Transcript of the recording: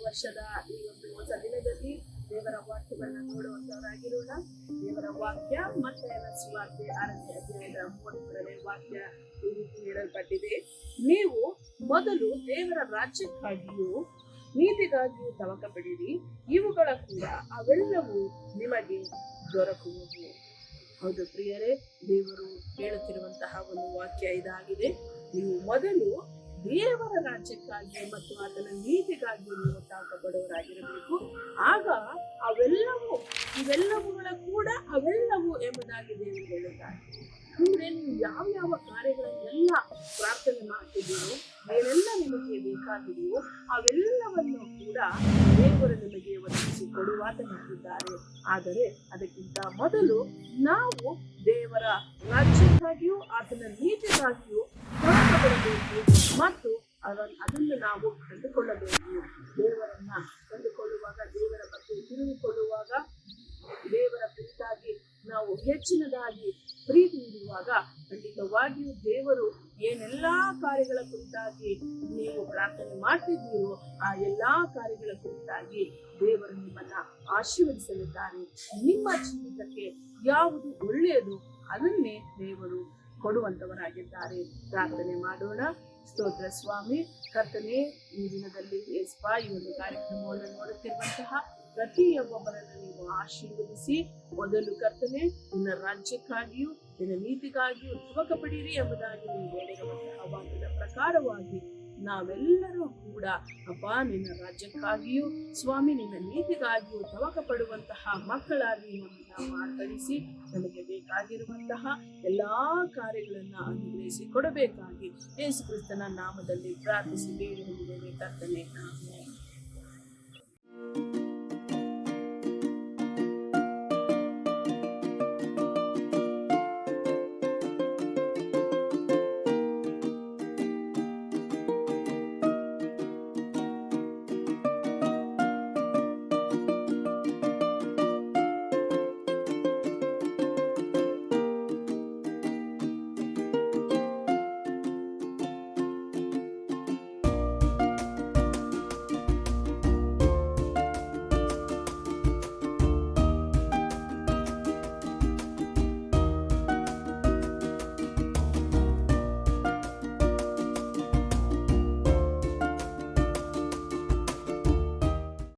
ವರ್ಷದ ಈ ಒಂದು ಹೊಸ ದಿನದಲ್ಲಿ ದೇವರ ವಾಕ್ಯಗಳನ್ನ ನೋಡುವಂತವರಾಗಿರೋಣ. ದೇವರ ವಾಕ್ಯ ಮತ್ತಾಯನ ಸುವಾರ್ತೆ 6ನೇ ಅಧ್ಯಾಯದ 33ನೇ ವಾಕ್ಯ ಈ ರೀತಿ ಹೇಳಲ್ಪಟ್ಟಿದೆ. ನೀವು ಮೊದಲು ದೇವರ ರಾಜ್ಯಕ್ಕಾಗಿಯೂ ನೀತಿಗಾಗಿಯೂ ತವಕ ಪಡಿರಿ, ಇವುಗಳ ಕೂಡ ಅವೆಲ್ಲವೂ ನಿಮಗೆ ದೊರಕುವುದು. ಹೌದು ಪ್ರಿಯರೇ, ದೇವರು ಹೇಳುತ್ತಿರುವಂತಹ ಒಂದು ವಾಕ್ಯ ಇದಾಗಿದೆ. ನೀವು ಮೊದಲು ದೇವರ ರಾಜ್ಯಕ್ಕಾಗಿ ಮತ್ತು ಆತನ ನೀತಿಗಾಗಿ ನೀವು ತವಕ ಪಡುವವರಾಗಿರಬೇಕು. ಆಗ ಇವೆಲ್ಲವುಗಳ ಕೂಡ ಅವೆಲ್ಲವೂ ಎಂಬುದಾಗಿ ದೇವರು ಹೇಳುತ್ತಾರೆ. ಅಂದ್ರೆ ನೀವು ಯಾವ ಕಾರ್ಯಗಳನ್ನೆಲ್ಲ ಪ್ರಾರ್ಥನೆ ಮಾಡ್ತಿದ್ದೀರೋ, ಏನೆಲ್ಲ ನಿಮಗೆ ಬೇಕಾಗಿದೆಯೋ ಅವೆಲ್ಲವನ್ನು ಕೂಡ ದೇವರು ನಿಮಗೆ ಒದಗಿಸಿ ಕೊಡುವಾತನಾಗಿದ್ದಾರೆ. ಆದರೆ ಅದಕ್ಕಿಂತ ಮೊದಲು ನಾವು ದೇವರ ರಾಜ್ಯಕ್ಕಾಗಿಯೂ ಆತನ ನೀತಿಗಾಗಿಯೂ ತವಕಪಡಬೇಕು ಮತ್ತು ಅದನ್ನು ನಾವು ಕಂಡುಕೊಳ್ಳಬೇಕು. ದೇವರನ್ನ ಕಂಡುಕೊಳ್ಳುವಾಗ, ದೇವರ ಬಗ್ಗೆ ತಿಳಿದುಕೊಳ್ಳುವಾಗ, ದೇವರ ಕುರಿತಾಗಿ ನಾವು ಹೆಚ್ಚಿನದಾಗಿ ಪ್ರೀತಿ ಇರುವಾಗ ಖಂಡಿತವಾಗಿಯೂ ದೇವರು ಏನೆಲ್ಲಾ ಕಾರ್ಯಗಳ ಕುರಿತಾಗಿ ನೀವು ಪ್ರಾರ್ಥನೆ ಮಾಡ್ತಿದ್ದೀರೋ ಆ ಎಲ್ಲಾ ಕಾರ್ಯಗಳ ಕುರಿತಾಗಿ ದೇವರು ನಿಮ್ಮನ್ನ ಆಶೀರ್ವದಿಸಲಿದ್ದಾರೆ. ನಿಮ್ಮ ಜೀವಿತಕ್ಕೆ ಯಾವುದು ಒಳ್ಳೆಯದು ಅದನ್ನೇ ದೇವರು ಕೊಡುವಂತವರಾಗಿದ್ದಾರೆ. ಪ್ರಾರ್ಥನೆ ಮಾಡೋಣ. ಸ್ತೋತ್ರ ಸ್ವಾಮಿ, ಕರ್ತನೇ, ಈ ದಿನದಲ್ಲಿ ಯೇಸಪ್ಪ ಈ ಒಂದು ಕಾರ್ಯಕ್ರಮವನ್ನು ನೋಡುತ್ತಿರುವಂತಹ ಪ್ರತಿಯೊಬ್ಬೊಬ್ಬರನ್ನು ನೀವು ಆಶೀರ್ವದಿಸಿ, ಮೊದಲು ಕರ್ತನೆ ನಿನ್ನ ರಾಜ್ಯಕ್ಕಾಗಿಯೂ ನಿನ್ನ ನೀತಿಗಾಗಿಯೂ ತವಕ ಪಡಿರಿ ಎಂಬುದಾಗಿ ನೀವು ಹೇಳಿರುವಂತಹ ವಾಕ್ಯದ ಪ್ರಕಾರವಾಗಿ ನಾವೆಲ್ಲರೂ ಕೂಡ ಅಪ್ಪ ನಿನ್ನ ರಾಜ್ಯಕ್ಕಾಗಿಯೂ ಸ್ವಾಮಿ ನಿನ್ನ ನೀತಿಗಾಗಿಯೂ ತವಕ ಪಡುವಂತಹ ಮಕ್ಕಳಾಗಿ ನಮ್ಮನ್ನ ಮಾರ್ಪಡಿಸಿ ನಮಗೆ ಬೇಕಾಗಿರುವಂತಹ ಎಲ್ಲಾ ಕಾರ್ಯಗಳನ್ನ ಅನುಗ್ರಹಿಸಿ ಕೊಡಬೇಕಾಗಿ ಯೇಸು ಕ್ರಿಸ್ತನ ನಾಮದಲ್ಲಿ ಪ್ರಾರ್ಥಿಸಿ ಬೇಡಿ ಹೊಂದಿದ್ದೇವೆ ಕರ್ತನೆ.